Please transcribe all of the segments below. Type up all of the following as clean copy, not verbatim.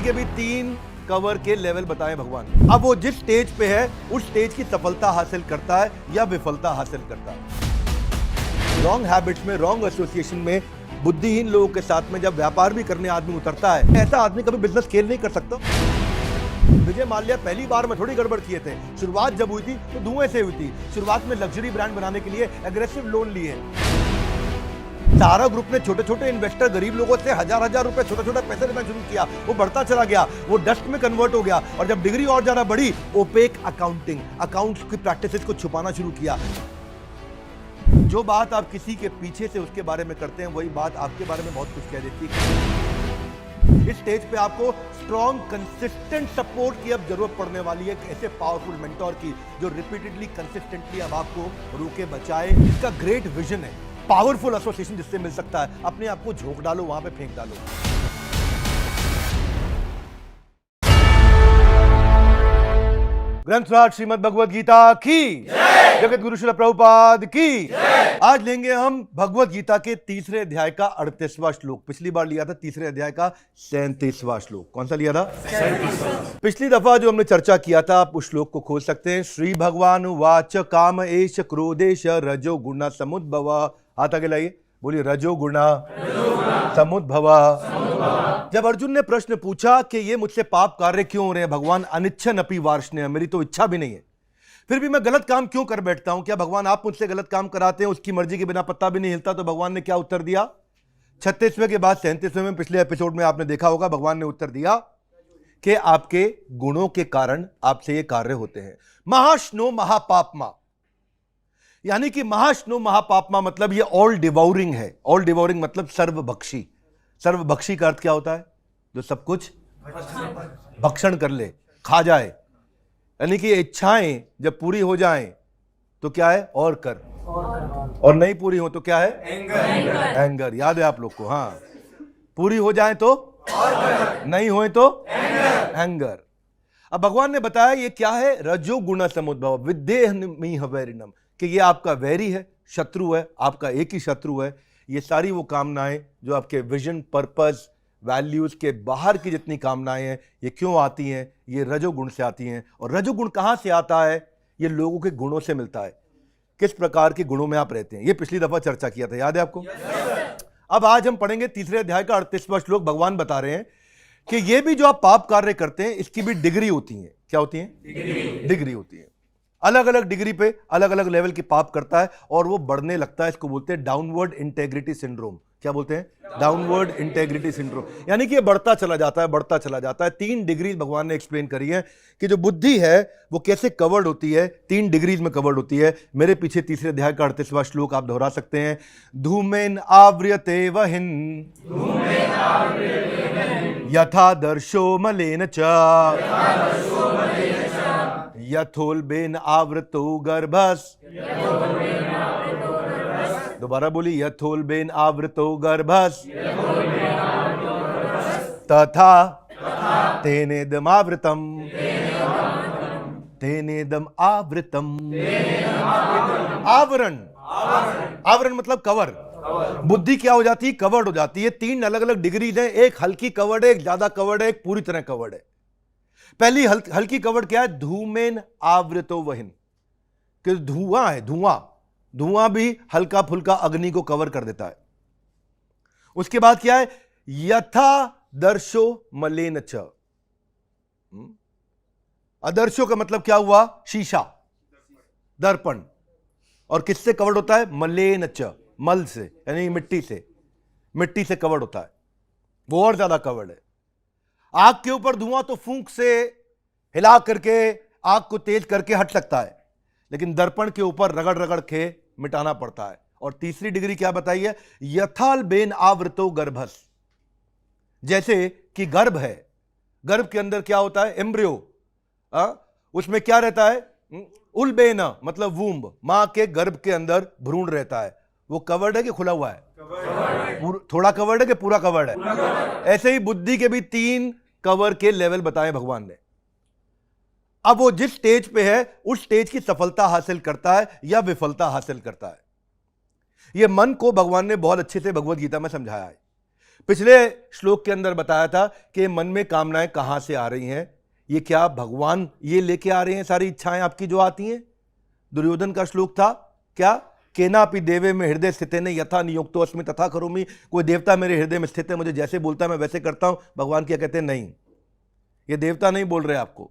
के भी 3 कवर के लेवल बताए भगवान। अब वो जिस स्टेज पे है उस स्टेज की सफलता हासिल करता है या विफलता हासिल करता है। रॉन्ग हैबिट्स में, रॉन्ग एसोसिएशन में, बुद्धिहीन लोगों के साथ में जब व्यापार भी करने आदमी उतरता है, ऐसा आदमी कभी बिजनेस स्केल नहीं कर सकता। विजय माल्या पहली बार में थोड़ी गड़बड़ किए थे। शुरुआत जब हुई थी तो धुएं से हुई थी। शुरुआत में लग्जरी ब्रांड बनाने के लिए एग्रेसिव लोन लिए। सारा ग्रुप ने छोटे छोटे इन्वेस्टर, गरीब लोगों से हजार रुपए छोटा छोटा पैसे देना शुरू किया। वो बढ़ता चला गया, वो डस्ट में कन्वर्ट हो गया। और जब डिग्री और ज्यादा बढ़ी, ओपेक अकाउंटिंग, अकाउंट्स की प्रैक्टिसेस को छुपाना शुरू किया। जो बात आप किसी के पीछे से उसके बारे में करते हैं, वही बात आपके बारे में बहुत कुछ कह देती है। इस स्टेज पे आपको स्ट्रॉन्ग कंसिस्टेंट सपोर्ट की अब जरूरत पड़ने वाली है, ऐसे पावरफुल मेंटोर की जो रिपीटेडली कंसिस्टेंटली अब आपको रोके बचाए। इसका ग्रेट विजन है, पावरफुल एसोसिएशन जिससे मिल सकता है। अपने आप को झोंक डालो, वहां पे फेंक डालो। ग्रंथ राज श्रीमद् भगवद गीता की जय, जगत गुरु श्रील प्रभुपाद की जय। आज लेंगे हम भगवद गीता के तीसरे अध्याय का 38वां श्लोक। पिछली बार लिया था तीसरे अध्याय का 37वां श्लोक। कौन सा लिया था? 37वां। पिछली दफा जो हमने चर्चा किया था, आप उस श्लोक को खोल सकते हैं। श्री भगवान वाच काम एष क्रोधेश रजो गुण समुद्भव। हाथ आगे लाइए, बोलिए रजो गुणा समुद्भवा। जब अर्जुन ने प्रश्न पूछा कि ये मुझसे पाप कार्य क्यों हो रहे हैं भगवान, अनिच्छन अपि वार्ष्णेय, मेरी तो इच्छा भी नहीं है, फिर भी मैं गलत काम क्यों कर बैठता हूं? क्या भगवान आप मुझसे गलत काम कराते हैं? उसकी मर्जी के बिना पत्ता भी नहीं हिलता। तो भगवान ने क्या उत्तर दिया? 36वें के बाद 37वें में, पिछले एपिसोड में आपने देखा होगा, भगवान ने उत्तर दिया कि आपके गुणों के कारण आपसे ये कार्य होते हैं। महाश्नो महापापमा, यानी कि महाश्नो महापापमा मतलब ये ऑल डिवोरिंग है। ऑल डिवोरिंग मतलब सर्वभक्षी। सर्वभक्षी का अर्थ क्या होता है? जो सब कुछ भक्षण कर ले, खा जाए। यानी कि इच्छाएं जब पूरी हो जाएं तो क्या है? और कर, और नहीं पूरी हो तो क्या है? एंगर। एंगर याद है आप लोग को? हाँ, पूरी हो जाए तो और कर, नहीं होए तो एंगर। अब भगवान ने बताया ये क्या है? रजो गुण समुद्भव विद्येह वैरिणम, कि ये आपका वैरी है, शत्रु है, आपका एक ही शत्रु है। ये सारी वो कामनाएं जो आपके विजन, पर्पस, वैल्यूज के बाहर की जितनी कामनाएं हैं, ये क्यों आती हैं? ये रजोगुण से आती हैं। और रजोगुण कहां से आता है? ये लोगों के गुणों से मिलता है। किस प्रकार के गुणों में आप रहते हैं, ये पिछली दफा चर्चा किया था, याद है आपको? अब आज हम पढ़ेंगे तीसरे अध्याय का 38वां श्लोक। भगवान बता रहे हैं कि ये भी जो आप पाप कार्य करते हैं, इसकी भी डिग्री होती है। क्या होती है? डिग्री होती है। अलग अलग डिग्री पे अलग अलग लेवल की पाप करता है और वो बढ़ने लगता है। इसको बोलते हैं डाउनवर्ड इंटेग्रिटी सिंड्रोम। क्या बोलते हैं? Downward integrity syndrome. यानी कि ये बढ़ता चला जाता है, बढ़ता चला जाता है। 3 डिग्रीज भगवान ने एक्सप्लेन करी है कि जो बुद्धि है वो कैसे कवर्ड होती है। 3 डिग्रीज में कवर्ड होती है। मेरे पीछे तीसरे अध्याय का 38वां श्लोक आप दोहरा सकते हैं। धूमेन आवृते वहिन यथा दर्शो मलेन च यथोल्बेन आवृतो गर्भस। दोबारा बोली, यथोल्बेन आवृतो गर्भस तथा तेनेदम आवृतम, तेनेदम आवृतम। आवरण, आवरण मतलब कवर। बुद्धि क्या हो जाती है? कवर्ड हो जाती है। 3 अलग अलग डिग्रीज है। एक हल्की कवर्ड है, एक ज्यादा कवर्ड है, एक पूरी तरह कवर्ड है। पहली हल्की कवर्ड क्या है? धूमेन आवृतो वहिन, कि धुआं है, धुआं। धुआं भी हल्का फुल्का अग्नि को कवर कर देता है। उसके बाद क्या है? यथा दर्शो मलेन च। अदर्शो का मतलब क्या हुआ? शीशा, दर्पण। और किससे कवर्ड होता है? मलेन च, मल से, यानी मिट्टी से। मिट्टी से कवर्ड होता है, वो और ज्यादा कवर्ड है। आग के ऊपर धुआं तो फूंक से हिला करके आग को तेज करके हट सकता है, लेकिन दर्पण के ऊपर रगड़ रगड़ के मिटाना पड़ता है। और तीसरी डिग्री क्या बताई है? यथाल बेन आवृतो गर्भस, जैसे कि गर्भ है, गर्भ के अंदर क्या होता है? एम्ब्रियो। उसमें क्या रहता है? उलबेना मतलब वूम्ब, मां के गर्भ के अंदर भ्रूण रहता है। वो कवर्ड है कि खुला हुआ है? थोड़ा कवर्ड है कि पूरा कवर्ड है? ऐसे ही बुद्धि के भी 3 कवर के लेवल बताए भगवान ने। अब वो जिस स्टेज पे है उस स्टेज की सफलता हासिल करता है या विफलता हासिल करता है। ये मन को भगवान ने बहुत अच्छे से भगवद गीता में समझाया है। पिछले श्लोक के अंदर बताया था कि मन में कामनाएं कहां से आ रही हैं, ये क्या भगवान ये लेके आ रहे हैं सारी इच्छाएं आपकी जो आती हैं। दुर्योधन का श्लोक था क्या, केनापि देवे में हृदय स्थित ने यथा नियुक्तो अस्मि तथा करोमि। कोई देवता मेरे हृदय में स्थित है, मुझे जैसे बोलता है मैं वैसे करता हूं। भगवान क्या कहते हैं, नहीं, ये देवता नहीं बोल रहे आपको,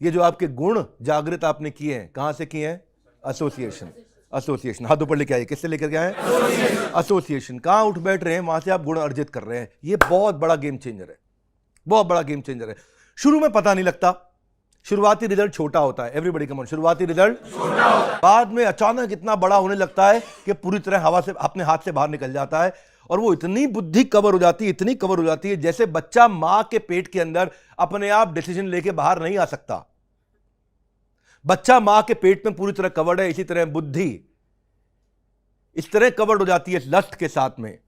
ये जो आपके गुण जागृत आपने किए हैं, कहां से किए हैं, एसोसिएशन। एसोसिएशन हाथ ऊपर लेके आइए, किससे लेकर के आए, एसोसिएशन। कहां उठ बैठ रहे हैं, वहां से आप गुण अर्जित कर रहे हैं। ये बहुत बड़ा गेम चेंजर है, बहुत बड़ा गेम चेंजर है। शुरू में पता नहीं लगता, शुरुआती रिजल्ट छोटा होता है, एवरीबॉडी कम ऑन, शुरुआती रिजल्ट छोटा होता है, बाद में अचानक इतना बड़ा होने लगता है कि पूरी तरह हवा से अपने हाथ से बाहर निकल जाता है। और वो इतनी बुद्धि कवर हो जाती है, इतनी कवर हो जाती है, जैसे बच्चा मां के पेट के अंदर अपने आप डिसीजन लेके बाहर नहीं आ सकता। बच्चा मां के पेट में पूरी तरह कवर्ड है, इसी तरह बुद्धि इस तरह कवर्ड हो जाती है लस्ट के साथ में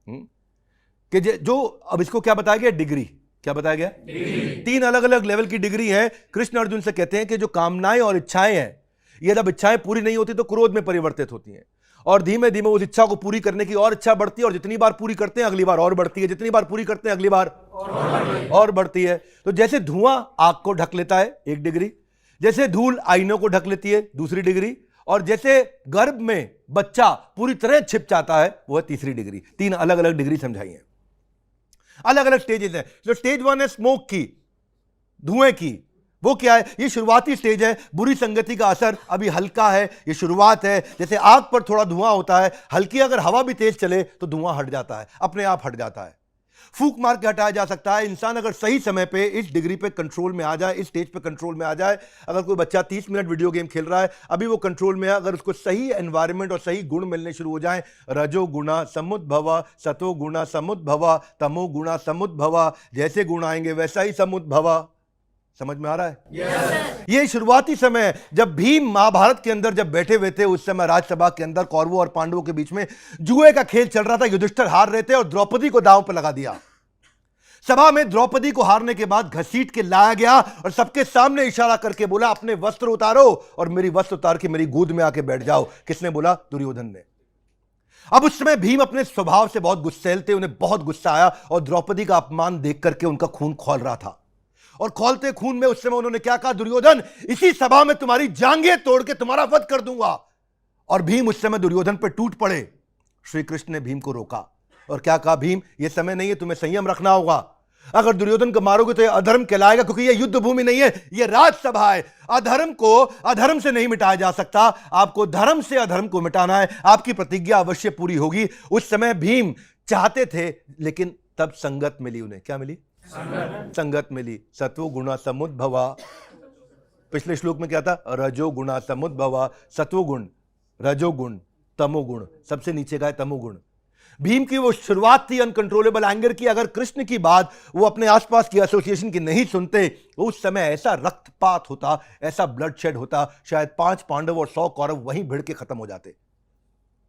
कि जो अब इसको क्या बताया गया, डिग्री। क्या बताया गया, तीन अलग अलग लेवल की डिग्री है। कृष्ण अर्जुन से कहते हैं कि जो कामनाएं और इच्छाएं हैं, ये जब इच्छाएं पूरी नहीं होती तो क्रोध में परिवर्तित होती हैं, और धीमे धीमे उस इच्छा को पूरी करने की और इच्छा बढ़ती है, और जितनी बार पूरी करते हैं अगली बार और बढ़ती है, जितनी बार पूरी करते हैं अगली बार और बढ़ती है। तो जैसे धुआं आग को ढक लेता है, एक डिग्री, जैसे धूल आईनों को ढक लेती है, दूसरी डिग्री, और जैसे गर्भ में बच्चा पूरी तरह छिप जाता है, वो है तीसरी डिग्री। तीन अलग अलग डिग्री समझाई है, अलग अलग स्टेजेस हैं। जो स्टेज वन है स्मोक की, धुएं की, वो क्या है, ये शुरुआती स्टेज है। बुरी संगति का असर अभी हल्का है, ये शुरुआत है। जैसे आग पर थोड़ा धुआं होता है, हल्की अगर हवा भी तेज चले तो धुआं हट जाता है, अपने आप हट जाता है, फूंक मार के हटाया जा सकता है। इंसान अगर सही समय पे इस डिग्री पे कंट्रोल में आ जाए, इस स्टेज पे कंट्रोल में आ जाए। अगर कोई बच्चा 30 मिनट वीडियो गेम खेल रहा है, अभी वो कंट्रोल में है, अगर उसको सही एनवायरनमेंट और सही गुण मिलने शुरू हो जाएं, रजो गुणा समुद्भवा, सतो गुणा समुद्भवा, तमो गुणा समुद्भवा, जैसे गुण आएंगे वैसा ही समुद्भवा। समझ में आ रहा है? yes. ये शुरुआती समय है। जब भीम महाभारत के अंदर जब बैठे हुए थे, उस समय राजसभा के अंदर कौरवों और पांडवों के बीच में जुए का खेल चल रहा था। युधिष्ठिर हार रहे थे और द्रौपदी को दांव पर लगा दिया। सभा में द्रौपदी को हारने के बाद घसीट के लाया गया और सबके सामने इशारा करके बोला, अपने वस्त्र उतारो और मेरी वस्त्र उतार के मेरी गोद में आके बैठ जाओ। किसने बोला? दुर्योधन ने। अब उस समय भीम अपने स्वभाव से बहुत गुस्सैल थे, उन्हें बहुत गुस्सा आया और द्रौपदी का अपमान देख करके उनका खून खौल रहा था। और खौलते खून में उस समय उन्होंने क्या कहा? दुर्योधन, इसी सभा में तुम्हारी जांघें तोड़ के तुम्हारा वध कर दूंगा। और भीम उस समय दुर्योधन पर टूट पड़े। श्री कृष्ण ने भीम को रोका और क्या कहा? भीम, यह समय नहीं है, तुम्हें संयम रखना होगा। अगर दुर्योधन को मारोगे तो यह अधर्म कहलाएगा, क्योंकि यह युद्ध भूमि नहीं है, यह राजसभा है। अधर्म को अधर्म से नहीं मिटाया जा सकता, आपको धर्म से अधर्म को मिटाना है। आपकी प्रतिज्ञा अवश्य पूरी होगी। उस समय भीम चाहते थे, लेकिन तब संगत मिली उन्हें। क्या मिली? संगत मिली। सत्व गुणा समुद्भवा। पिछले श्लोक में क्या था? रजो गुणा समुद्भवा। सत्वगुण, रजोगुण, तमोगुण, सबसे नीचे का है तमोगुण। भीम की वो शुरुआत थी अनकंट्रोलेबल एंगर की। अगर कृष्ण की बात वो अपने आसपास की एसोसिएशन की नहीं सुनते, उस समय ऐसा रक्तपात होता, ऐसा ब्लडशेड होता, शायद 5 पांडव और 100 कौरव वहीं भिड़ के खत्म हो जाते।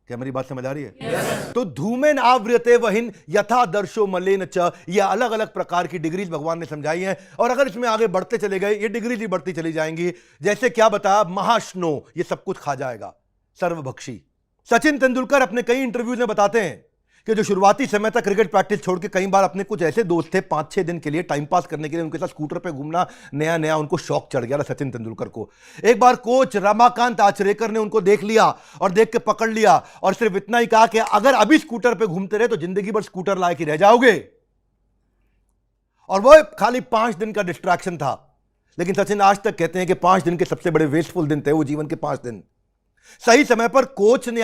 क्या मेरी बात समझ आ रही है? yes. तो धूमेन आवृते वहिन यथा दर्शो मलेन च, ये अलग अलग प्रकार की डिग्रीज भगवान ने समझाई हैं। और अगर इसमें आगे बढ़ते चले गए, ये डिग्रीज ही बढ़ती चली जाएंगी। जैसे क्या बताया? महाश्नो, ये सब कुछ खा जाएगा, सर्वभक्षी। सचिन तेंदुलकर अपने कई इंटरव्यूज में बताते हैं कि जो शुरुआती समय तक क्रिकेट प्रैक्टिस छोड़ के कई बार अपने कुछ ऐसे दोस्त थे 5-6 दिन के लिए टाइम पास करने के लिए उनके साथ स्कूटर पे घूमना नया नया उनको शौक चढ़ गया था सचिन तेंदुलकर को। एक बार कोच रमाकांत आचरेकर ने उनको देख लिया और देख के पकड़ लिया और सिर्फ इतना ही कहा कि अगर अभी स्कूटर पे घूमते रहे तो जिंदगी भर स्कूटर लायक ही रह जाओगे। और वो खाली 5 दिन का डिस्ट्रैक्शन था। लेकिन सचिन आज तक कहते हैं कि 5 दिन के सबसे बड़े वेस्टफुल दिन थे वो जीवन के 5 दिन। सही समय पर कोच ने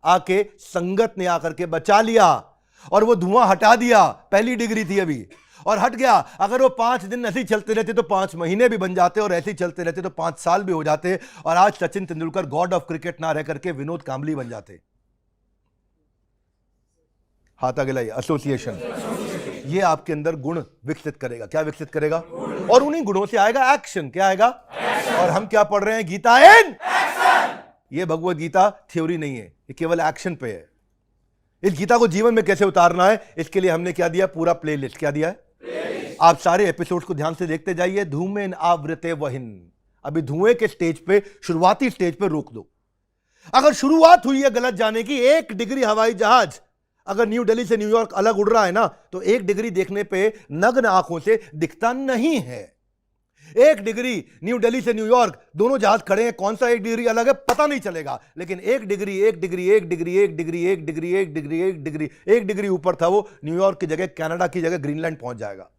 आके संगत ने आकर के बचा लिया और वो धुआं हटा दिया। पहली डिग्री थी अभी और हट गया। अगर वो 5 दिन ऐसे ही चलते रहते तो 5 महीने भी बन जाते, और ऐसे ही चलते रहते तो 5 साल भी हो जाते, और आज Sachin Tendulkar God of cricket ना रह करके विनोद कांबली बन जाते। हाथ आगे लाइए। एसोसिएशन ये आपके अंदर गुण विकसित करेगा। क्या विकसित करेगा? और उन्हीं गुणों से आएगा एक्शन। क्या आएगा? और हम क्या पढ़ रहे हैं? Gita in action. ये भगवत गीता थ्योरी नहीं है, ये केवल एक्शन पे है। इस गीता को जीवन में कैसे उतारना है, इसके लिए हमने क्या दिया? पूरा प्लेलिस्ट। क्या दिया है? आप सारे एपिसोड्स को ध्यान से देखते जाइए। धूमेन आवृते वहिन। अभी धुएं के स्टेज पे, शुरुआती स्टेज पे रोक दो। अगर शुरुआत हुई है गलत जाने की, 1 डिग्री हवाई जहाज अगर न्यू दिल्ली से न्यूयॉर्क अलग उड़ रहा है ना, तो 1 डिग्री देखने पे नग्न आंखों से दिखता नहीं है। 1 डिग्री न्यू दिल्ली से न्यूयॉर्क, दोनों जहाज खड़े हैं, कौन सा 1 डिग्री अलग है पता नहीं चलेगा, लेकिन 1 degree 1 degree 1 degree 1 degree 1 degree 1 degree 1 degree 1 degree ऊपर था, वो न्यूयॉर्क की जगह कनाडा की जगह ग्रीनलैंड पहुंच जाएगा,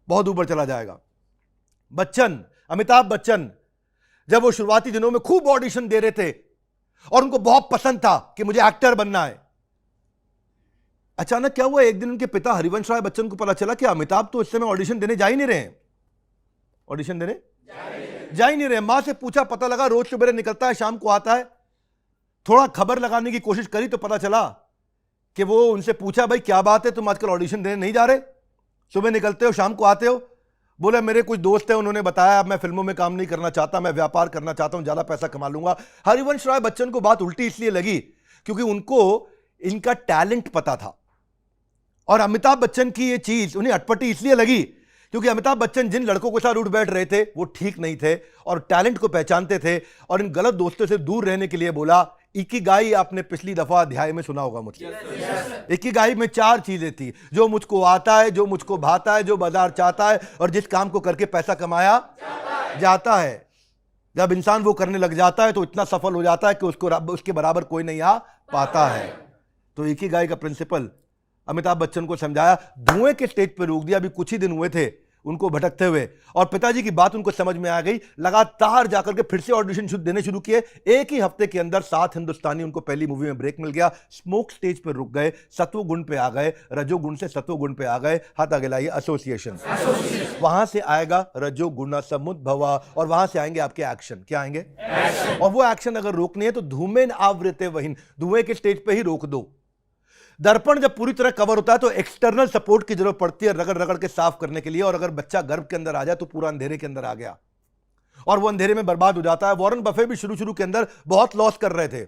बहुत ऊपर चला जाएगा। अमिताभ बच्चन जब वो शुरुआती दिनों में खूब ऑडिशन दे रहे थे और उनको बहुत पसंद था कि मुझे एक्टर बनना है, अचानक क्या हुआ, एक दिन उनके पिता हरिवंश राय बच्चन को पता चला कि अमिताभ तो इस समय ऑडिशन देने जा ही नहीं रहे हैं, ऑडिशन देने जा ही नहीं रहे। मां से पूछा, पता लगा रोज सुबह निकलता है शाम को आता है। थोड़ा खबर लगाने की कोशिश करी तो पता चला कि वो उनसे पूछा, भाई क्या बात है, तुम आजकल ऑडिशन देने नहीं जा रहे, सुबह निकलते हो शाम को आते हो। बोले मेरे कुछ दोस्त हैं, उन्होंने बताया मैं फिल्मों में काम नहीं करना चाहता, मैं व्यापार करना चाहता हूं, ज्यादा पैसा कमा लूंगा। हरिवंश राय बच्चन को बात उल्टी इसलिए लगी क्योंकि उनको इनका टैलेंट पता था, और अमिताभ बच्चन की ये चीज उन्हें अटपटी इसलिए लगी क्योंकि अमिताभ बच्चन जिन लड़कों के साथ उठ बैठ रहे थे वो ठीक नहीं थे और टैलेंट को पहचानते थे, और इन गलत दोस्तों से दूर रहने के लिए बोला इकिगाई। आपने पिछली दफा अध्याय में सुना होगा मुझसे। इकिगाई में 4 चीजें थी, जो मुझको आता है, जो मुझको भाता है, जो बाजार चाहता है, और जिस काम को करके पैसा कमाया जाता है। जब इंसान वो करने लग जाता है तो इतना सफल हो जाता है कि उसके बराबर कोई नहीं आ पाता है। तो इकिगाई का प्रिंसिपल अमिताभ बच्चन को समझाया, धुएं के स्टेज पर रोक दिया। अभी कुछ ही दिन हुए थे उनको भटकते हुए, और पिताजी की बात उनको समझ में आ गई। लगातार जाकर के फिर से ऑडिशन देने शुरू किए। एक ही हफ्ते के अंदर 7 हिंदुस्तानी उनको पहली मूवी में ब्रेक मिल गया। स्मोक स्टेज पर रुक गए, सत्वगुण पे आ गए, रजोगुण से सत्वगुण पे आ गए। हाथ आगे लाइए, एसोसिएशन। वहां से आएगा रजोगुण समुद्भवा, और वहां से आएंगे आपके एक्शन। क्या आएंगे? और वो एक्शन अगर रोकनी है तो धूमेन आवृते वहीन, धुएं के स्टेज पे ही रोक दो। दर्पण जब पूरी तरह कवर होता है तो एक्सटर्नल सपोर्ट की जरूरत पड़ती है रगड़ रगड़ के साफ करने के लिए, और अगर बच्चा गर्भ के अंदर आ जाए तो पूरा अंधेरे के अंदर आ गया और वो अंधेरे में बर्बाद हो जाता है। वॉरेन बफे भी शुरू के अंदर बहुत लॉस कर रहे थे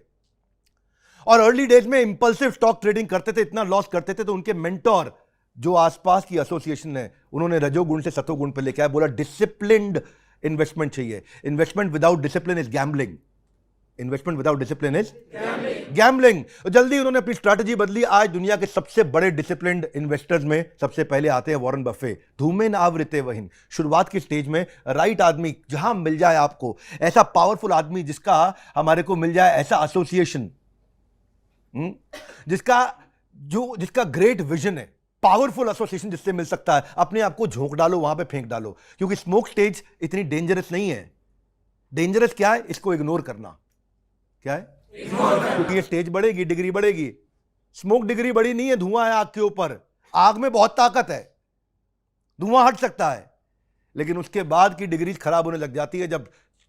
और अर्ली डेज में इंपल्सिव स्टॉक ट्रेडिंग करते थे, इतना लॉस करते थे। तो उनके मेंटोर जो आसपास की एसोसिएशन है, उन्होंने रजोगुण से सतोगुण पे लेके आया, बोला डिसिप्लिन्ड इन्वेस्टमेंट चाहिए। Investment without discipline is gambling, investment without discipline is gambling. जल्दी उन्होंने अपनी स्ट्रैटेजी बदली। आज दुनिया के सबसे बड़े डिसिप्लिन्ड इन्वेस्टर्स में सबसे पहले आते हैं वॉरेन बफे। धूमेन आवृते वहीन, शुरुआत की स्टेज में राइट आदमी जहां मिल जाए आपको, ऐसा पावरफुल आदमी जिसका हमारे को मिल जाए, ऐसा एसोसिएशन जिसका ग्रेट विजन है, पावरफुल एसोसिएशन जिससे मिल सकता है, अपने आप को झोंक डालो, वहां पे फेंक डालो। क्योंकि स्मोक स्टेज इतनी डेंजरस नहीं है। डेंजरस क्या है? इसको इग्नोर करना। क्या है? क्योंकि ये स्टेज बढ़ेगी, डिग्री बढ़ेगी। स्मोक डिग्री बड़ी नहीं है, धुआं है आग के ऊपर। आग में बहुत ताकत है, धुआं हट सकता है, लेकिन उसके बाद की डिग्री खराब होने लग जाती है।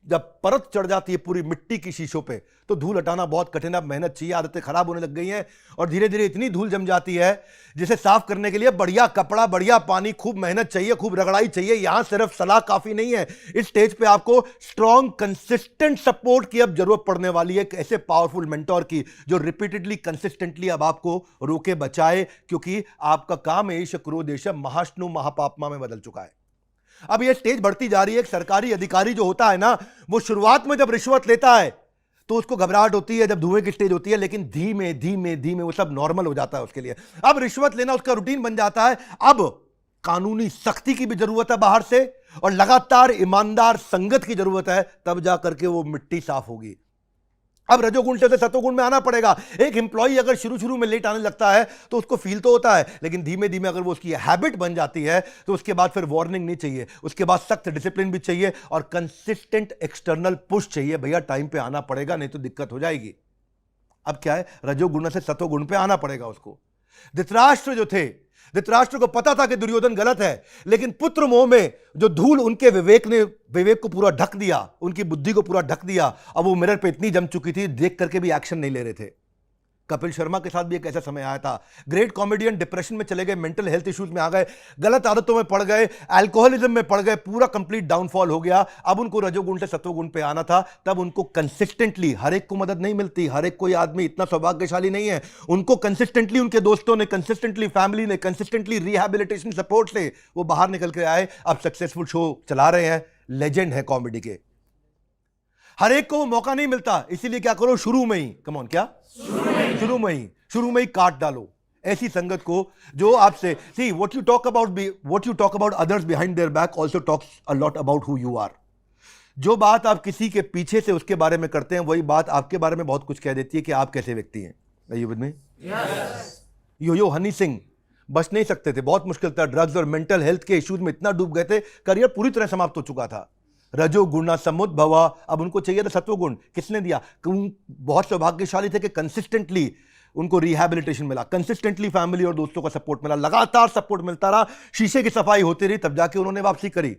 जब परत चढ़ जाती है पूरी मिट्टी की शीशों पे, तो धूल हटाना बहुत कठिन है, मेहनत चाहिए, आदतें खराब होने लग गई हैं, और धीरे धीरे इतनी धूल जम जाती है जिसे साफ करने के लिए बढ़िया कपड़ा, बढ़िया पानी, खूब मेहनत चाहिए, खूब रगड़ाई चाहिए। यहां सिर्फ सलाह काफी नहीं है, इस स्टेज पे आपको स्ट्रॉन्ग कंसिस्टेंट सपोर्ट की अब जरूरत पड़ने वाली है, ऐसे पावरफुल मेंटोर की जो रिपीटेडली कंसिस्टेंटली अब आपको रोके बचाए। क्योंकि आपका काम एष क्रोधेश महाष्णु महापापमा में बदल चुका है। अब ये स्टेज बढ़ती जा रही है। एक सरकारी अधिकारी जो होता है ना, वो शुरुआत में जब रिश्वत लेता है तो उसको घबराहट होती है जब धुएं की स्टेज होती है, लेकिन धीमे धीमे धीमे वो सब नॉर्मल हो जाता है उसके लिए। अब रिश्वत लेना उसका रूटीन बन जाता है। अब कानूनी सख्ती की भी जरूरत है बाहर से, और लगातार ईमानदार संगत की जरूरत है, तब जाकर के वो मिट्टी साफ होगी। अब रजोगुण से सतोगुण में आना पड़ेगा। एक एम्प्लॉई अगर शुरू में लेट आने लगता है तो उसको फील तो होता है, लेकिन धीमे धीमे अगर वो उसकी हैबिट बन जाती है तो उसके बाद फिर वार्निंग नहीं चाहिए, उसके बाद सख्त डिसिप्लिन भी चाहिए और कंसिस्टेंट एक्सटर्नल पुश चाहिए। भैया टाइम पे आना पड़ेगा, नहीं तो दिक्कत हो जाएगी। अब क्या है? रजोगुण से सतोगुण पे आना पड़ेगा उसको। धृतराष्ट्र जो थे, धृतराष्ट्र को पता था कि दुर्योधन गलत है, लेकिन पुत्र मोह में जो धूल उनके विवेक को पूरा ढक दिया, उनकी बुद्धि को पूरा ढक दिया। अब वो मिरर पे इतनी जम चुकी थी, देख करके भी एक्शन नहीं ले रहे थे। कपिल शर्मा के साथ भी एक ऐसा समय आया था। ग्रेट कॉमेडियन डिप्रेशन में चले गए, मेंटल हेल्थ इश्यूज में आ गए, गलत आदतों में पड़ गए, अल्कोहलिज्म में पड़ गए, पूरा कंप्लीट डाउनफॉल हो गया। अब उनको रजोगुण से सत्वगुण पे आना था। तब उनको कंसिस्टेंटली, हर एक को मदद नहीं मिलती, हर एक कोई आदमी इतना सौभाग्यशाली नहीं है। उनको कंसिस्टेंटली उनके दोस्तों ने, कंसिस्टेंटली फैमिली ने, कंसिस्टेंटली रिहैबिलिटेशन सपोर्ट से वो बाहर निकल के आए। अब सक्सेसफुल शो चला रहे हैं, लेजेंड है कॉमेडी के। हर एक को वो मौका नहीं मिलता, इसीलिए क्या करो, शुरू में ही, कम ऑन, क्या शुरू में ही काट डालो ऐसी संगत को जो आपसे see what you talk about others behind their back also talks a lot about who you are. जो बात आप किसी के पीछे से उसके बारे में करते हैं वही बात आपके बारे में बहुत कुछ कह देती है कि आप कैसे व्यक्ति हैं। Are you with me? Yes. यो हनी सिंह बच नहीं सकते थे, बहुत मुश्किल था, ड्रग्स और मेंटल हेल्थ के इश्यूज में इतना डूब गए थे, करियर पूरी तरह समाप्त हो चुका था। रजो गुणा समुद्र भवा, अब उनको चाहिए था सत्वगुण, किसने दिया? बहुत सौभाग्यशाली थे कि कंसिस्टेंटली उनको रिहैबिलिटेशन मिला, कंसिस्टेंटली फैमिली और दोस्तों का सपोर्ट मिला, लगातार सपोर्ट मिलता रहा, शीशे की सफाई होती रही, तब जाके उन्होंने वापसी करी।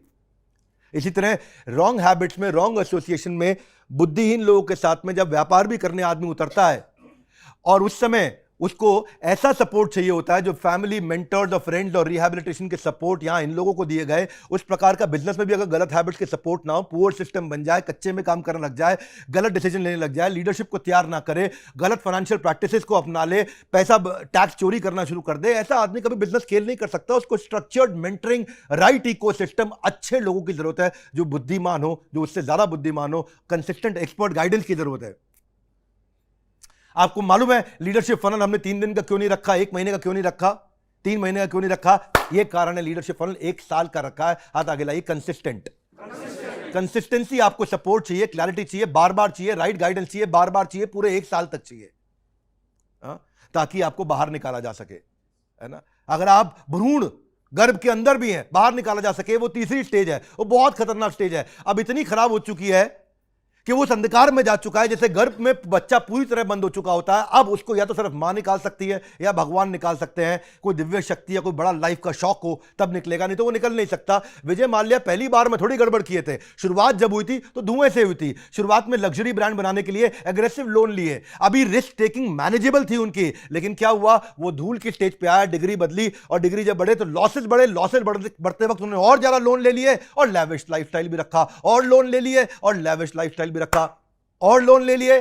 इसी तरह रॉन्ग हैबिट्स में, रॉन्ग एसोसिएशन में, बुद्धिहीन लोगों के साथ में जब व्यापार भी करने आदमी उतरता है और उस समय उसको ऐसा सपोर्ट चाहिए होता है जो फैमिली, मेंटर्स और फ्रेंड्स और रिहैबिलिटेशन के सपोर्ट यहां इन लोगों को दिए गए, उस प्रकार का बिजनेस में भी अगर गलत हैबिट्स के सपोर्ट ना हो, पुअर सिस्टम बन जाए, कच्चे में काम करने लग जाए, गलत डिसीजन लेने लग जाए, लीडरशिप को तैयार ना करे, गलत फाइनेंशियल प्रैक्टिसेस को अपना ले, पैसा टैक्स चोरी करना शुरू कर दे, ऐसा आदमी कभी बिजनेस स्केल नहीं कर सकता। उसको स्ट्रक्चर्ड मेंटरिंग, राइट इकोसिस्टम, अच्छे लोगों की जरूरत है जो बुद्धिमान हो, जो उससे ज्यादा बुद्धिमान हो, कंसिस्टेंट एक्सपर्ट गाइडेंस की जरूरत है। आपको मालूम है लीडरशिप फनल हमने 3 दिन का क्यों नहीं रखा, 1 महीने का क्यों नहीं रखा, 3 महीने का क्यों नहीं रखा? यह कारण है लीडरशिप फनल 1 साल का रखा है। हाथ आगे लाइए। कंसिस्टेंसी, आपको सपोर्ट चाहिए, क्लैरिटी चाहिए, बार बार चाहिए, राइट गाइडेंस चाहिए, बार बार चाहिए, पूरे 1 साल तक चाहिए, ताकि आपको बाहर निकाला जा सके, है ना। अगर आप भ्रूण गर्भ के अंदर भी हैं, बाहर निकाला जा सके, वो तीसरी स्टेज है, वो बहुत खतरनाक स्टेज है। अब इतनी खराब हो चुकी है कि वो अंधकार में जा चुका है, जैसे गर्भ में बच्चा पूरी तरह बंद हो चुका होता है। अब उसको या तो सिर्फ मां निकाल सकती है या भगवान निकाल सकते हैं, कोई दिव्य शक्ति या कोई बड़ा लाइफ का शौक हो तब निकलेगा, नहीं तो वो निकल नहीं सकता। विजय माल्या पहली बार में थोड़ी गड़बड़ किए थे, शुरुआत जब हुई थी तो धुएं से हुई थी। शुरुआत में लग्जरी ब्रांड बनाने के लिए एग्रेसिव लोन लिए, अभी रिस्क टेकिंग मैनेजेबल थी उनकी, लेकिन क्या हुआ, वो धूल की स्टेज पे आया, डिग्री बदली, और डिग्री जब बढ़े तो लॉसेस बढ़े, लॉसेस बढ़ते वक्त उन्होंने और ज्यादा लोन ले लिए और लैविश लाइफस्टाइल भी रखा, और लोन ले लिए और लैविश लाइफस्टाइल भी रखा, और लोन ले लिए,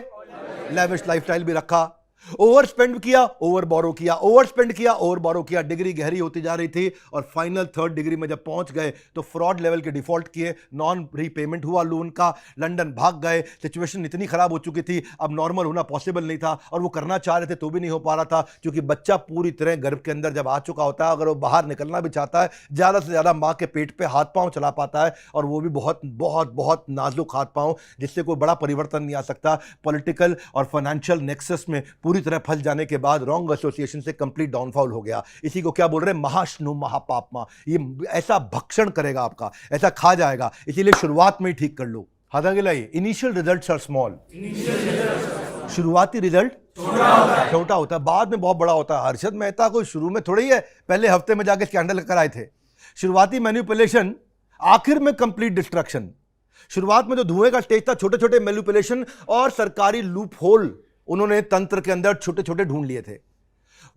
लैविश लाइफस्टाइल भी रखा, ओवर स्पेंड किया, ओवर बोरो किया, ओवर स्पेंड किया, ओवर बोरो किया, डिग्री गहरी होती जा रही थी और फाइनल 3rd डिग्री में जब पहुंच गए तो फ्रॉड लेवल के डिफॉल्ट किए, नॉन रीपेमेंट हुआ लोन का, लंदन भाग गए, सिचुएशन इतनी खराब हो चुकी थी, अब नॉर्मल होना पॉसिबल नहीं था, और वो करना चाह रहे थे तो भी नहीं हो पा रहा था, क्योंकि बच्चा पूरी तरह गर्भ के अंदर जब आ चुका होता है, अगर वो बाहर निकलना भी चाहता है, ज्यादा से ज्यादा मां के पेट पे हाथ पांव चला पाता है, और वो भी बहुत बहुत बहुत नाजुक हाथ पांव, जिससे कोई बड़ा परिवर्तन नहीं आ सकता। पॉलिटिकल और फाइनेंशियल नेक्सस में पूरी तरह फंस जाने के बाद रॉन्ग एसोसिएशन से कंप्लीट डाउनफॉल हो गया। इसी को क्या बोल रहे हैं, महाश्नु महापापमा। ये ऐसा भक्षण करेगा आपका, ऐसा खा जाएगा, इसीलिए शुरुआत में ही ठीक कर लो। हाथ आगे लाइए। इनिशियल रिजल्ट्स आर स्मॉल, शुरुआती रिजल्ट छोटा होता है, बाद में बहुत बड़ा होता है। हर्षद मेहता को शुरू में थोड़ी है, पहले हफ्ते में जाके स्कैंडल कर आए थे। शुरुआती मैनिपुलेशन, आखिर में कंप्लीट डिस्ट्रक्शन। शुरुआत में जो धुएं का स्टेज था, छोटे छोटे मैनिपुलेशन और सरकारी लूप होल उन्होंने तंत्र के अंदर छोटे छोटे ढूंढ लिए थे।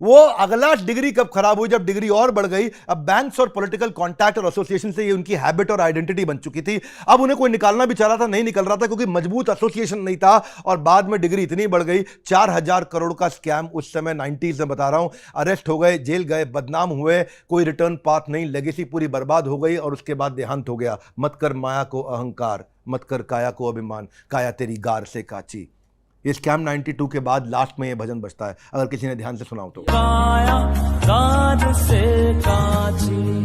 वो अगला डिग्री कब खराब हुई, जब डिग्री और बढ़ गई। अब बैंक्स और पॉलिटिकल कॉन्टैक्ट और एसोसिएशन से ये उनकी हैबिट और आइडेंटिटी बन चुकी थी। अब उन्हें कोई निकालना भी चाह रहा था, नहीं निकल रहा था, क्योंकि मजबूत एसोसिएशन नहीं था। और बाद में डिग्री इतनी बढ़ गई, 4000 करोड़ का स्कैम उस समय 90s में बता रहा हूं, अरेस्ट हो गए, जेल गए, बदनाम हुए, कोई रिटर्न पाथ नहीं, लेगेसी पूरी बर्बाद हो गई, और उसके बाद देहांत हो गया। मत कर माया को अहंकार, मत कर काया को अभिमान, काया तेरी गार से काची। ये स्कैम 92 के बाद लास्ट में ये भजन बजता है, अगर किसी ने ध्यान से सुना हो तो।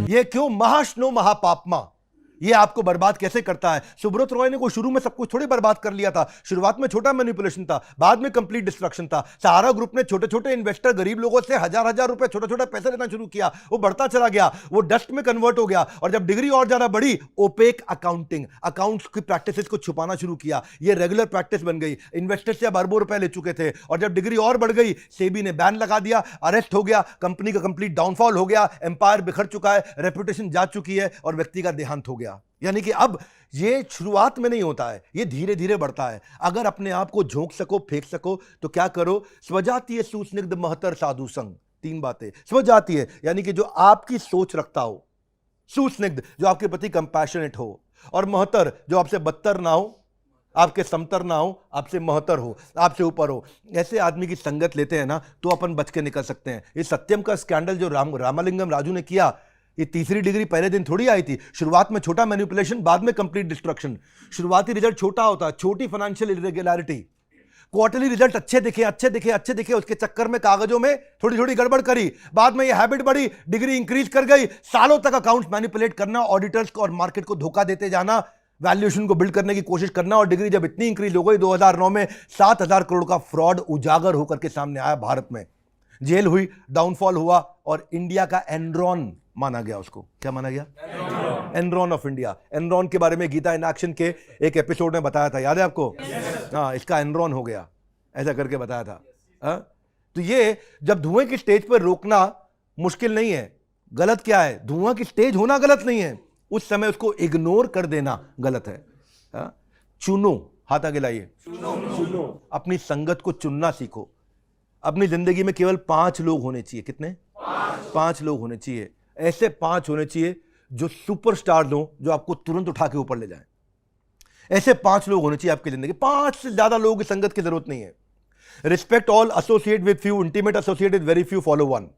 ये क्यों, महाश्नो महापापमा, ये आपको बर्बाद कैसे करता है। सुब्रत रॉय ने को शुरू में सब कुछ थोड़ी बर्बाद कर लिया था। शुरुआत में छोटा मैनिपुलेशन था, बाद में कंप्लीट डिस्ट्रक्शन था। सहारा ग्रुप ने छोटे छोटे इन्वेस्टर, गरीब लोगों से हजार रुपए छोटे छोटे पैसे लेना शुरू किया, वो बढ़ता चला गया, वो डस्ट में कन्वर्ट हो गया। और जब डिग्री और ज्यादा बढ़ी, ओपेक अकाउंटिंग, अकाउंट्स की प्रैक्टिसेस को छुपाना शुरू किया, ये रेगुलर प्रैक्टिस बन गई। इन्वेस्टर से अब अरबों रुपए ले चुके थे, और जब डिग्री और बढ़ गई, सेबी ने बैन लगा दिया, अरेस्ट हो गया, कंपनी का कंप्लीट डाउनफॉल हो गया, एम्पायर बिखर चुका है, रेपुटेशन जा चुकी है, और व्यक्ति का देहांत हो गया। यानी कि अब ये शुरुआत में नहीं होता है, ये धीरे धीरे बढ़ता है। अगर अपने आप को झोंक सको, फेंक सको, तो क्या करो, स्वजातीय सुस्निग्ध महतर साधु संग। 3 बातें। स्वजातीय यानी कि जो आपकी सोच रखता हो, सुस्निग्ध जो आपके प्रति कंपैशनेट हो, और महतर जो आपसे बदतर ना हो, आपके समतर ना हो, आपसे महतर हो, आपसे ऊपर हो। ऐसे आदमी की संगत लेते हैं ना, तो अपन बच के निकल सकते हैं। ये सत्यम का स्कैंडल जो रामालिंगम राजू ने किया, ये तीसरी डिग्री पहले दिन थोड़ी आई थी। शुरुआत में छोटा मैनिपुलेशन, बाद में कंप्लीट डिस्ट्रक्शन। शुरुआती रिजल्ट छोटा होता है, छोटी फाइनेंशियल इरेगुलरिटी, क्वार्टरली रिजल्ट अच्छे दिखे, उसके चक्कर में कागजों में थोड़ी थोड़ी गड़बड़ करी, बाद में ये हैबिट बढ़ी, डिग्री इंक्रीज कर गई, सालों तक अकाउंट्स मैनिपुलेट करना, ऑडिटर्स को और मार्केट को धोखा देते जाना, वैल्यूएशन को बिल्ड करने की कोशिश करना, और डिग्री जब इतनी इंक्रीज हो गई 2009 में 7,000 करोड़ का फ्रॉड उजागर होकर के सामने आया भारत में, जेल हुई, डाउनफॉल हुआ, और इंडिया का एनरॉन माना गया उसको। क्या माना गया? Enron of India. एनरॉन के बारे में गीता इन एक्शन के एक एपिसोड में बताया था, याद है आपको? हाँ, इसका एनरॉन हो गया, ऐसा करके बताया था। हाँ? तो ये जब धुएं की स्टेज पर रोकना मुश्किल नहीं है, गलत क्या है? धुआं की स्टेज होना गलत नहीं है, उस समय उसको इग्नोर कर देना गलत है। हाँ? चुनो, हाथ आगे लाइए, चुनो, अपनी संगत को चुनना सीखो। अपनी जिंदगी में केवल 5 लोग होने चाहिए। कितने? 5 लोग होने चाहिए। ऐसे 5 होने चाहिए जो सुपरस्टार हो, जो आपको तुरंत उठा के ऊपर ले जाए। ऐसे 5 लोग होने चाहिए आपकी जिंदगी। 5 से ज्यादा लोगों की संगत की जरूरत नहीं है। Respect all, associate with few, intimate associate with very few, follow one.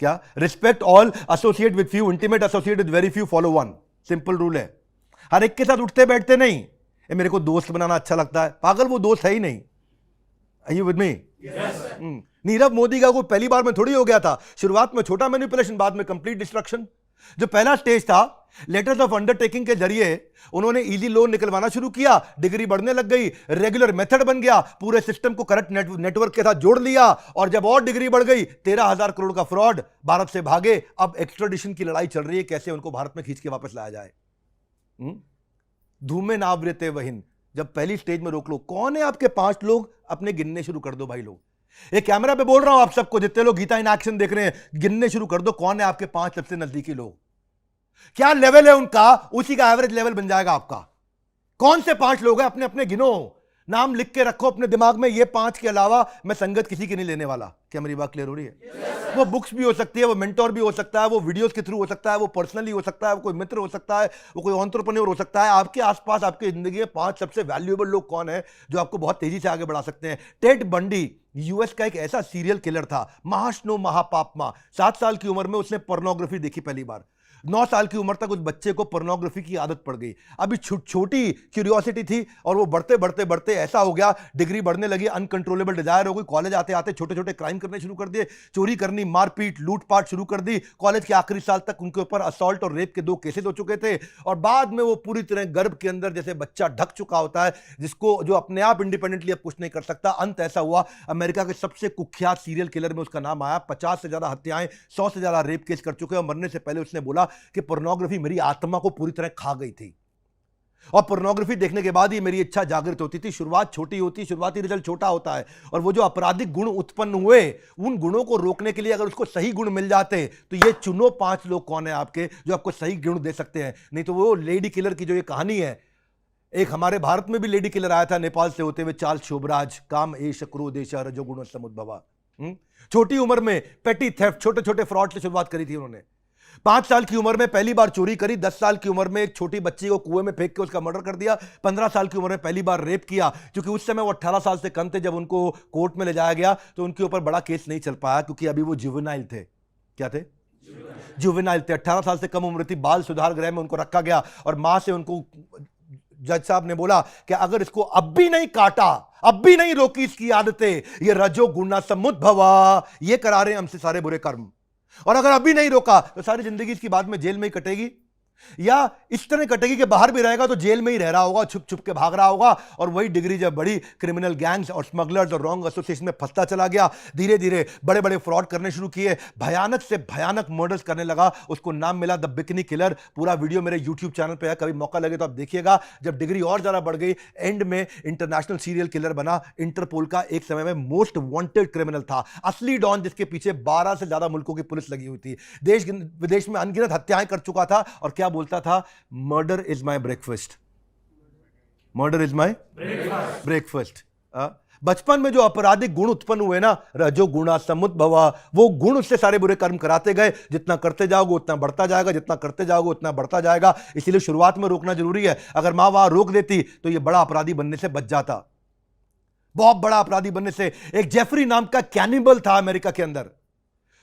क्या? Respect all, associate with few, intimate associate with very few, follow one. Simple rule है। हर एक के साथ उठते बैठते नहीं, मेरे को दोस्त बनाना अच्छा लगता है, पागल, वो दोस्त है ही नहीं। Are you with me? Yes. Nirav Modi का कोई पहली बार में थोड़ी हो गया था। शुरुआत में छोटा मैनिपुलेशन, बाद में कंप्लीट डिस्ट्रक्शन। जो पहला स्टेज था, लेटर्स ऑफ अंडरटेकिंग के जरिए उन्होंने इजी लोन निकलवाना शुरू किया, डिग्री बढ़ने लग गई, रेगुलर मेथड बन गया, पूरे सिस्टम को करेक्ट नेटवर्क के साथ जोड़ लिया, और जब और डिग्री बढ़ गई, 13,000 करोड़ का फ्रॉड, भारत से भागे। अब एक्स्ट्राडिशन की लड़ाई चल रही है, कैसे उनको भारत में खींच के वापस लाया जाए। धूमे नावृते वहिन, जब पहली स्टेज में रोक लो। कौन है आपके 5 लोग? अपने गिनने शुरू कर दो भाई लोग। एक कैमरा पे बोल रहा हूं आप सबको, जितने लोग गीता इन एक्शन देख रहे हैं, गिनने शुरू कर दो कौन है आपके 5 सबसे नजदीकी लोग। क्या लेवल है उनका, उसी का एवरेज लेवल बन जाएगा आपका। कौन से 5 लोग हैं, अपने अपने गिनो, नाम लिख के रखो अपने दिमाग में। ये 5 के अलावा मैं संगत किसी की नहीं लेने वाला। क्या मेरी बात क्लियर हो रही है? yes, वो बुक्स भी हो सकती है, वो मेंटोर भी हो सकता है, वो वीडियोस के थ्रू हो सकता है, वो पर्सनली हो सकता है, वो कोई मित्र हो सकता है, वो कोई एंटरप्रेन्योर हो सकता है। आपके आसपास आपकी जिंदगी में 5 सबसे वैल्यूएबल लोग कौन है जो आपको बहुत तेजी से आगे बढ़ा सकते हैं? टेड बंडी यूएस का एक ऐसा सीरियल किलर था, महाशनो महापापमा। 7 साल की उम्र में उसने पोर्नोग्राफी देखी पहली बार। 9 साल की उम्र तक उस बच्चे को पोर्नोग्राफी की आदत पड़ गई। अभी छोटी क्यूरियोसिटी थी, और वो बढ़ते बढ़ते बढ़ते ऐसा हो गया, डिग्री बढ़ने लगी, अनकंट्रोलेबल डिजायर हो गई। कॉलेज आते आते छोटे छोटे क्राइम करने शुरू कर दिए, चोरी करनी, मारपीट, लूटपाट शुरू कर दी। कॉलेज के आखिरी साल तक उनके ऊपर असॉल्ट और रेप के 2 केसेस हो चुके थे। और बाद में वो पूरी तरह गर्भ के अंदर जैसे बच्चा ढक चुका होता है, जिसको जो अपने आप इंडिपेंडेंटली अब कुछ नहीं कर सकता। अंत ऐसा हुआ, अमेरिका के सबसे कुख्यात सीरियल किलर में उसका नाम आया। 50 से ज्यादा हत्याएं, 100 से ज्यादा रेप केस कर चुके हैं। और मरने से पहले उसने बोला कि पोर्नोग्राफी मेरी आत्मा को पूरी तरह खा गई थी, और पोर्नोग्राफी देखने के बाद ही मेरी इच्छा जागृत होती थी। शुरुआत छोटी होती, शुरुआती रिजल्ट छोटा होता है, और वो जो आपराधिक गुण उत्पन्न हुए, उन गुणों को रोकने के लिए अगर उसको सही गुण मिल जाते, तो ये चुनो 5 लोग कौन है आपके जो आपको सही गुण दे सकते हैं। नहीं तो वो लेडी किलर की जो ये कहानी है, एक हमारे भारत में भी लेडी किलर आया था नेपाल से होते हुए, चार्ल्स शोभराज, काम एष क्रोधेश रजोगुण समुद्भवा। छोटी उम्र में पेटी थेफ्ट, छोटे छोटे फ्रॉड से शुरुआत करी थी उन्होंने। 5 साल की उम्र में पहली बार चोरी करी, 10 साल की उम्र में एक छोटी बच्ची को कुएं में फेंक के उसका मर्डर कर दिया, 15 साल की उम्र में पहली बार रेप किया। क्योंकि उस समय वो 18 साल से कम थे जब उनको कोर्ट में ले जाया गया, तो उनके ऊपर बड़ा केस नहीं चल पाया, क्योंकि अभी वो जुवेनाइल थे। क्या थे? जुवेनाइल थे। 18 साल से कम उम्र थी। बाल सुधार गृह में उनको रखा गया, और मां से उनको जज साहब ने बोला कि अगर इसको अब भी नहीं काटा, अब भी नहीं रोकी इसकी आदतें, ये रजोगुण समुद्भवा, ये करा रहे हैं हमसे सारे बुरे कर्म, और अगर अभी नहीं रोका तो सारी जिंदगी इसकी बाद में जेल में ही कटेगी, या इस तरह कटेगी कि बाहर भी रहेगा तो जेल में ही रह रहा होगा, छुप छुप के भाग रहा होगा। और वही डिग्री जब बड़ी, क्रिमिनल गैंग्स और स्मगलर्स और रॉन्ग एसोसिएशन में फंसता चला गया, धीरे धीरे बड़े बड़े फ्रॉड करने शुरू किए, भयानक से भयानक मर्डर्स करने लगा। उसको नाम मिला द बिकनी किलर। पूरा वीडियो मेरे यूट्यूब चैनल पे है, कभी मौका लगे तो आप देखिएगा। जब डिग्री और ज्यादा बढ़ गई, एंड में इंटरनेशनल सीरियल किलर बना, इंटरपोल का एक समय में मोस्ट वांटेड क्रिमिनल था, असली डॉन, जिसके पीछे 12 से ज्यादा मुल्कों की पुलिस लगी हुई थी, देश विदेश में अनगिनत हत्याएं कर चुका था। और क्या बोलता था? Murder is my breakfast, murder is my breakfast. बचपन में जो आपराधिक गुण उत्पन्न हुए ना, रजोगुणा समुद्भवा, वो गुण उससे सारे बुरे कर्म कराते गए। जितना करते जाओगे उतना बढ़ता जाएगा, जितना करते जाओगे उतना बढ़ता जाएगा। इसीलिए शुरुआत में रोकना जरूरी है। अगर मां वहां रोक देती तो ये बड़ा अपराधी बनने से बच जाता, बहुत बड़ा अपराधी बनने से। एक जेफरी नाम का कैनिबल था अमेरिका के अंदर,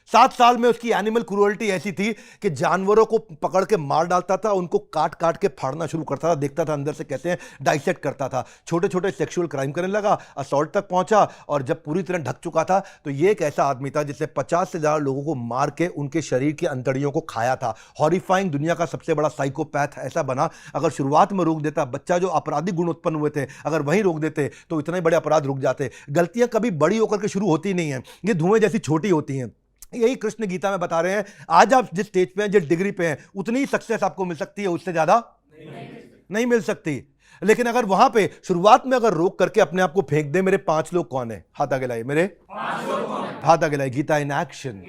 7 साल में उसकी एनिमल क्रूरल्टी ऐसी थी कि जानवरों को पकड़ के मार डालता था, उनको काट काट के फाड़ना शुरू करता था, देखता था अंदर से कैसे डाइसेक्ट करता था, छोटे छोटे सेक्सुअल क्राइम करने लगा, असॉल्ट तक पहुंचा, और जब पूरी तरह ढक चुका था तो ये एक ऐसा आदमी था जिसने 50 से ज्यादा लोगों को मार के उनके शरीर की अंतड़ियों को खाया था। हॉरिफाइंग, दुनिया का सबसे बड़ा साइकोपैथ ऐसा बना। अगर शुरुआत में रोक देता, बच्चा जो आपराधिक गुण उत्पन्न हुए थे अगर वहीं रोक देते तो इतने बड़े अपराध रुक जाते। गलतियां कभी बड़ी होकर के शुरू होती नहीं है, ये धुएं जैसी छोटी होती हैं। यही कृष्ण गीता में बता रहे हैं। आज आप जिस स्टेज पे हैं, जिस डिग्री पे हैं, उतनी ही सक्सेस आपको मिल सकती है, उससे ज्यादा नहीं मिल सकती। लेकिन अगर वहां पे शुरुआत में अगर रोक करके अपने आप को फेंक दे, मेरे 5 लोग कौन है, हाथ आगे लाइए, मेरे 5 लोग कौन है, हाथ आगे लाइए। Gita in action,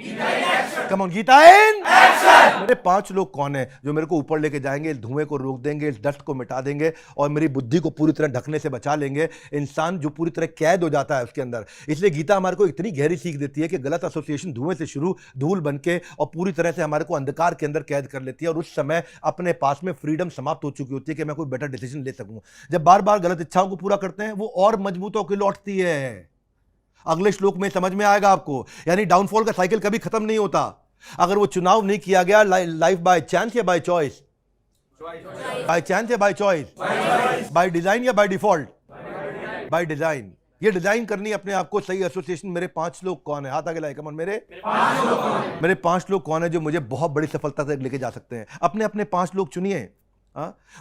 come on, Gita in action. मेरे 5 लोग कौन है जो मेरे को ऊपर लेके जाएंगे, इस धुएं को रोक देंगे, इस डस्ट को मिटा देंगे और मेरी बुद्धि को पूरी तरह ढकने से बचा लेंगे। इंसान जो पूरी तरह कैद हो जाता है उसके अंदर। इसलिए गीता हमारे को इतनी गहरी सीख देती है कि गलत एसोसिएशन धुएं से शुरू, धूल बन के और पूरी तरह से हमारे को अंधकार के अंदर कैद कर लेती है, और उस समय अपने पास में फ्रीडम समाप्त हो चुकी होती है कि मैं कोई बेटर डिसीजन ले सकूं। जब बार बार गलत इच्छाओं को पूरा करते हैं, वो और मजबूत होकर लौटती है। अगले श्लोक में समझ में आएगा आपको। यानी डाउनफॉल का साइकिल कभी खत्म नहीं होता। अगर वो चुनाव नहीं किया गया, लाइफ बाय चांस या बाय चॉइस, बाय चांस या बाय चॉइस, बाय डिजाइन या बाय डिफॉल्ट, बाय डिजाइन। ये डिजाइन करनी अपने आप को सही एसोसिएशन। मेरे 5 लोग कौन है, हाथ आगे लाइए, कमन, मेरे 5 लोग कौन है जो मुझे बहुत बड़ी सफलता तक लेके जा सकते हैं। अपने अपने 5 लोग चुनिए,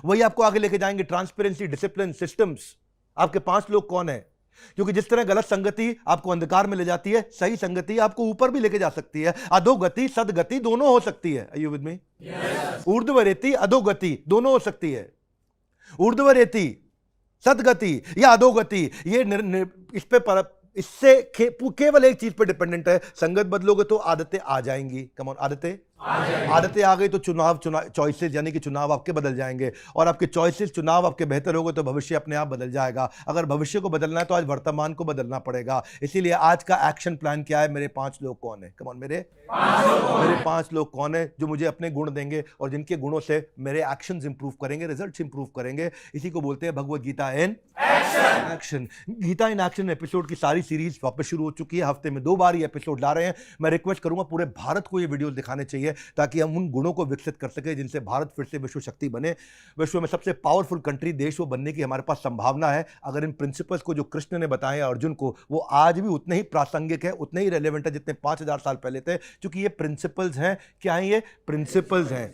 वही आपको आगे लेके जाएंगे। Transparency, discipline, systems. आपके 5 लोग कौन है? क्योंकि जिस तरह गलत संगति आपको अंधकार में ले जाती है, सही संगति आपको ऊपर भी लेके जा सकती है। अधोगति सदगति दोनों हो सकती है। Are you with me? ऊर्ध्वरेति अधोगति दोनों हो सकती है। ऊर्ध्वरेति सदगति या अधोगति, ये इस पे इससे केवल एक चीज पे डिपेंडेंट है। संगत बदलोगे तो आदतें आ जाएंगी। कम ऑन, आदतें आ गई तो चुनाव चॉइसेस यानी कि चुनाव आपके बदल जाएंगे, और आपके चॉइसेस, चुनाव आपके बेहतर हो गए तो भविष्य अपने आप बदल जाएगा। अगर भविष्य को बदलना है तो आज वर्तमान को बदलना पड़ेगा। इसीलिए आज का एक्शन प्लान क्या है? मेरे 5 लोग कौन है? कम ऑन, मेरे 5 लोग कौन है जो मुझे अपने गुण देंगे और जिनके गुणों से मेरे एक्शंस इंप्रूव करेंगे, रिजल्ट्स इंप्रूव करेंगे। इसी को बोलते हैं Bhagavad Gita in action. Gita in action episode की सारी सीरीज वापस शुरू हो चुकी है। हफ्ते में 2 बार ये एपिसोड ला रहे हैं। मैं रिक्वेस्ट करूंगा पूरे भारत को ये वीडियो दिखाने चाहिए ताकि हम उन गुणों को विकसित कर सके जिनसे भारत फिर से विश्व शक्ति बने। विश्व में सबसे पावरफुल कंट्री, देश वो बनने की हमारे पास संभावना है। अगर इन प्रिंसिपल्स को जो कृष्ण ने बताए अर्जुन को, वो आज भी उतने ही प्रासंगिक है, उतने ही रेलेवेंट है जितने 5000 साल पहले थे। क्योंकि ये प्रिंसिपल्स हैं। क्या है ये? प्रिंसिपल्स हैं।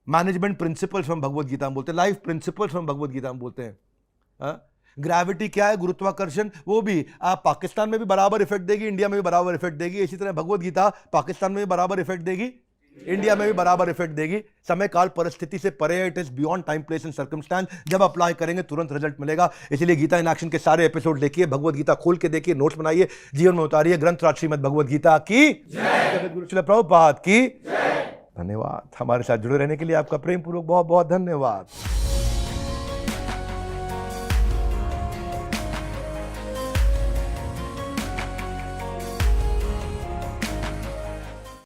मैनेजमेंट प्रिंसिपल्स हम भगवत गीता में बोलते हैं, लाइफ प्रिंसिपल्स हम भगवत गीता में बोलते हैं। ग्रेविटी क्या है? गुरुत्वाकर्षण। वो भी आप पाकिस्तान में भी बराबर इफेक्ट देगी, इंडिया में भी बराबर इफेक्ट देगी। इसी तरह भगवत गीता पाकिस्तान में भी बराबर इफेक्ट देगी, इंडिया में भी बराबर इफेक्ट देगी। समय काल परिस्थिति से परे, it is beyond time place and circumstance. जब अप्लाई करेंगे तुरंत रिजल्ट मिलेगा। इसीलिए गीता इन एक्शन के सारे एपिसोड देखिए, भगवत गीता खोल के देखिए, नोट्स बनाइए, जीवन में उतारिए। ग्रंथराज श्रीमद् भगवत गीता की जय। जगत गुरु श्रील प्रभुपाद की जय। धन्यवाद। हमारे साथ जुड़े रहने के लिए आपका प्रेम पूर्वक बहुत बहुत धन्यवाद।